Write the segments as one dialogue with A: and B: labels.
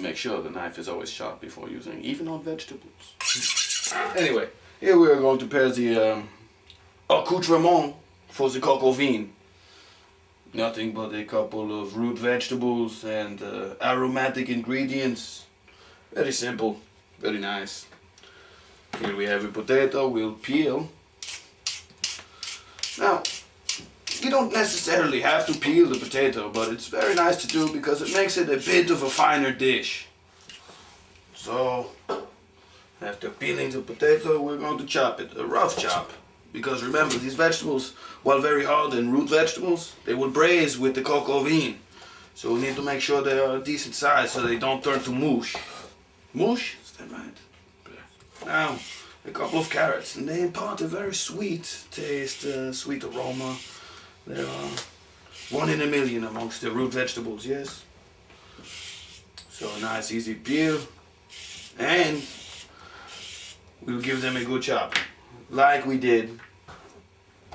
A: make sure the knife is always sharp before using, even on vegetables. Anyway, here we are going to prepare the accoutrement for the coq au vin. Nothing but a couple of root vegetables and aromatic ingredients. Very simple, very nice. Here we have a potato, we'll peel. Now, you don't necessarily have to peel the potato, but it's very nice to do because it makes it a bit of a finer dish. So, after peeling the potato, we're going to chop it, a rough chop. Because remember, these vegetables, while very hard and root vegetables, they will braise with the coq au vin. So we need to make sure they are a decent size so they don't turn to mush. Mush? Is that right? Now, a couple of carrots, and they impart a very sweet taste, sweet aroma. They are 1 in a million amongst the root vegetables, yes? So a nice easy peel, and we'll give them a good chop, like we did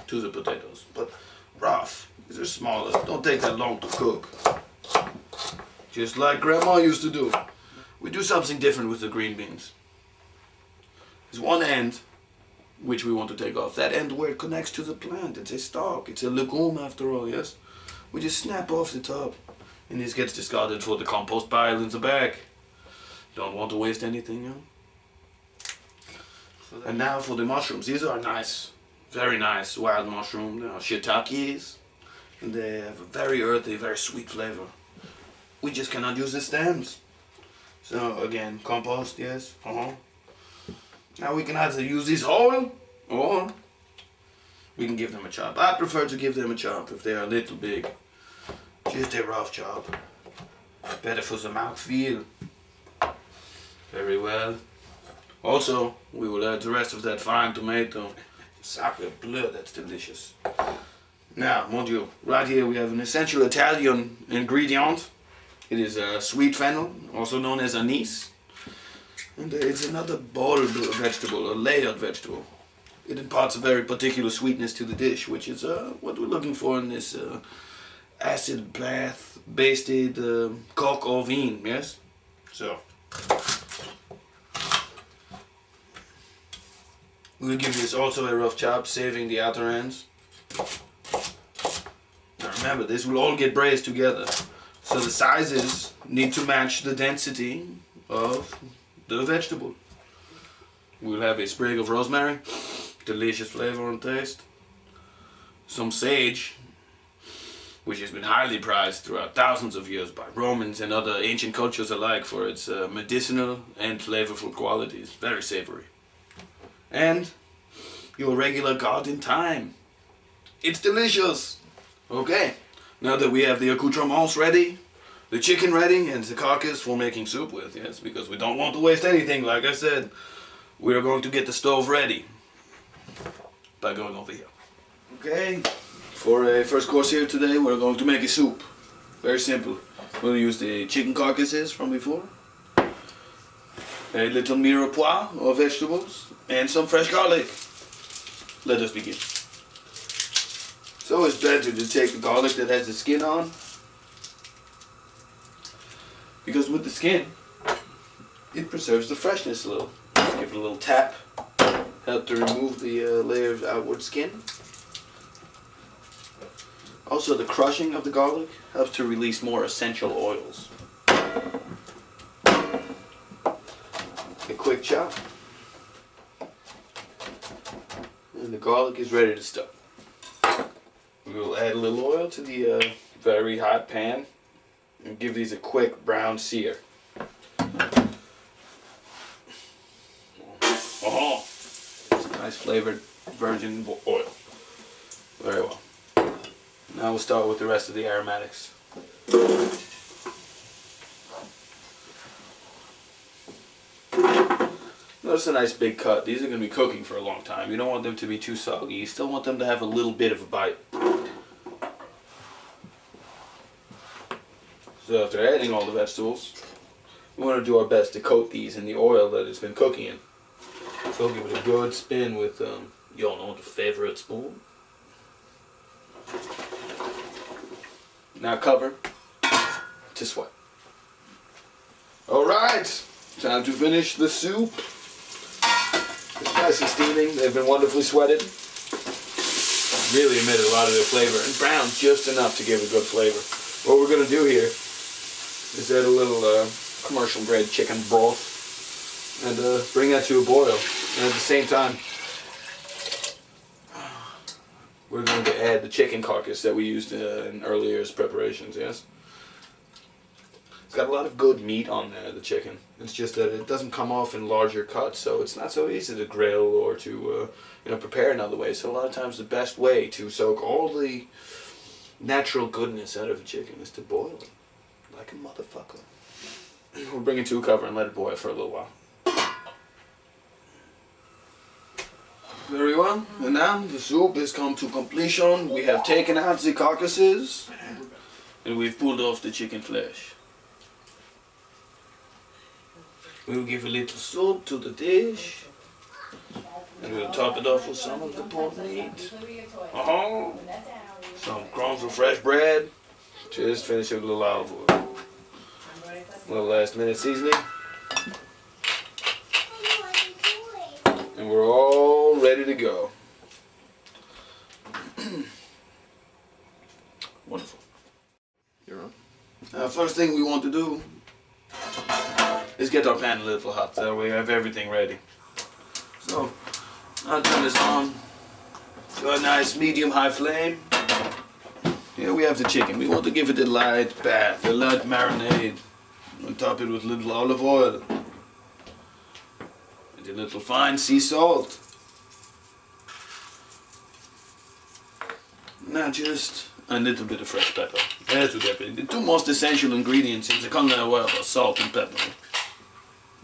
A: to the potatoes, but rough. These are smaller, don't take that long to cook. Just like Grandma used to do. We do something different with the green beans. There's one end which we want to take off. That end where it connects to the plant. It's a stalk. It's a legume after all, yes? We just snap off the top. And this gets discarded for the compost pile in the back. Don't want to waste anything, you know? And now for the mushrooms. These are nice, very nice wild mushroom. They are shiitakes. And they have a very earthy, very sweet flavor. We just cannot use the stems. So again, compost, yes. Now we can either use these whole, or we can give them a chop. I prefer to give them a chop if they are a little big. Just a rough chop. Better for the mouthfeel. Very well. Also, we will add the rest of that fine tomato. Sacre bleu, that's delicious. Now, mon Dieu, right here we have an essential Italian ingredient. It is sweet fennel, also known as anise. And it's another boiled vegetable, a layered vegetable. It imparts a very particular sweetness to the dish, which is what we're looking for in this acid bath basted coq au vin, yes? So, we'll give this also a rough chop, saving the outer ends. Now remember, this will all get braised together. So the sizes need to match the density of the vegetable. We'll have a sprig of rosemary, delicious flavor and taste. Some sage, which has been highly prized throughout thousands of years by Romans and other ancient cultures alike for its medicinal and flavorful qualities. Very savory. And your regular garden thyme. It's delicious. Okay, now that we have the accoutrements ready, the chicken ready, and the carcass for making soup with, yes, because we don't want to waste anything, like I said. We are going to get the stove ready by going over here. Okay, for a first course here today, we're going to make a soup. Very simple. We'll use the chicken carcasses from before, a little mirepoix or vegetables, and some fresh garlic. Let us begin. So it's better to take the garlic that has the skin on, because with the skin, it preserves the freshness a little. Give it a little tap, help to remove the layer of outward skin. Also, the crushing of the garlic helps to release more essential oils. A quick chop, and the garlic is ready to stuff. We will add a little oil to the very hot pan and give these a quick brown sear. Oh, it's a nice flavored virgin oil. Very well. Now we'll start with the rest of the aromatics. Notice a nice big cut. These are going to be cooking for a long time. You don't want them to be too soggy. You still want them to have a little bit of a bite. So after adding all the vegetables, we want to do our best to coat these in the oil that it's been cooking in. So give it a good spin with, you all know, the favorite spoon. Now cover to sweat. Alright, time to finish the soup. It's nice and steaming. They've been wonderfully sweated. Really emitted a lot of their flavor. And browned just enough to give a good flavor. What we're going to do here is add a little commercial grade chicken broth and bring that to a boil. And at the same time, we're going to add the chicken carcass that we used in earlier preparations, yes? It's got a lot of good meat on there, the chicken. It's just that it doesn't come off in larger cuts, so it's not so easy to grill or to prepare another way. So a lot of times the best way to soak all the natural goodness out of the chicken is to boil it like a motherfucker. We'll bring it to a cover and let it boil for a little while. Very well, and now the soup has come to completion. We have taken out the carcasses and we've pulled off the chicken flesh. We'll give a little salt to the dish, and we'll top it off with some of the pork meat. Some crumbs of fresh bread. Just finish it with a little olive oil. A little last minute seasoning. And we're all ready to go. Wonderful. You're on. First thing we want to do is get our pan a little hot, so we have everything ready. So, I'll turn this on to a nice medium-high flame. Here we have the chicken. We want to give it a light bath, a light marinade. We'll top it with a little olive oil and a little fine sea salt. Now just a little bit of fresh pepper. That's what that is. The two most essential ingredients in the culinary world are salt and pepper.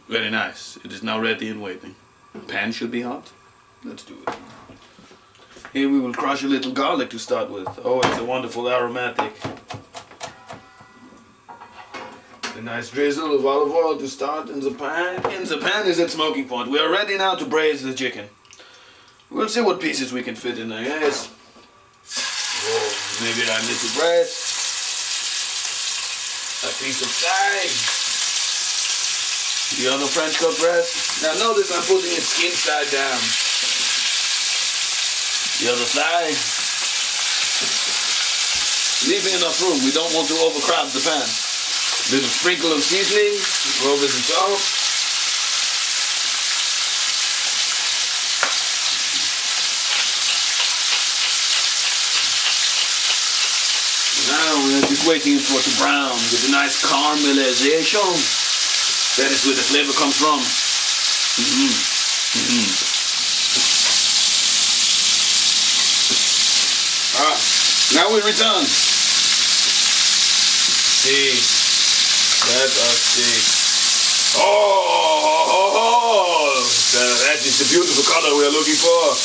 A: Very nice. It is now ready and waiting. The pan should be hot. Let's do it. Here we will crush a little garlic to start with. Oh, it's a wonderful aromatic. A nice drizzle of olive oil to start in the pan. In the pan is at smoking point. We are ready now to braise the chicken. We'll see what pieces we can fit in there, yes. Oh, maybe a little breast. A piece of thigh. The other French cut breast. Now notice I'm putting it skin side down. The other thigh. Leaving enough room. We don't want to overcrowd the pan. Little sprinkle of seasoning over the top. Now we're just waiting for it to brown with a nice caramelization. That is where the flavor comes from. Now we return. See. Let us see. Oh, that is the beautiful color we are looking for.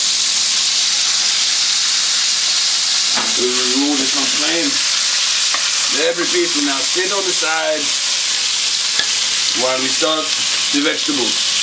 A: We'll remove this from flame. Every piece will now sit on the side while we start the vegetables.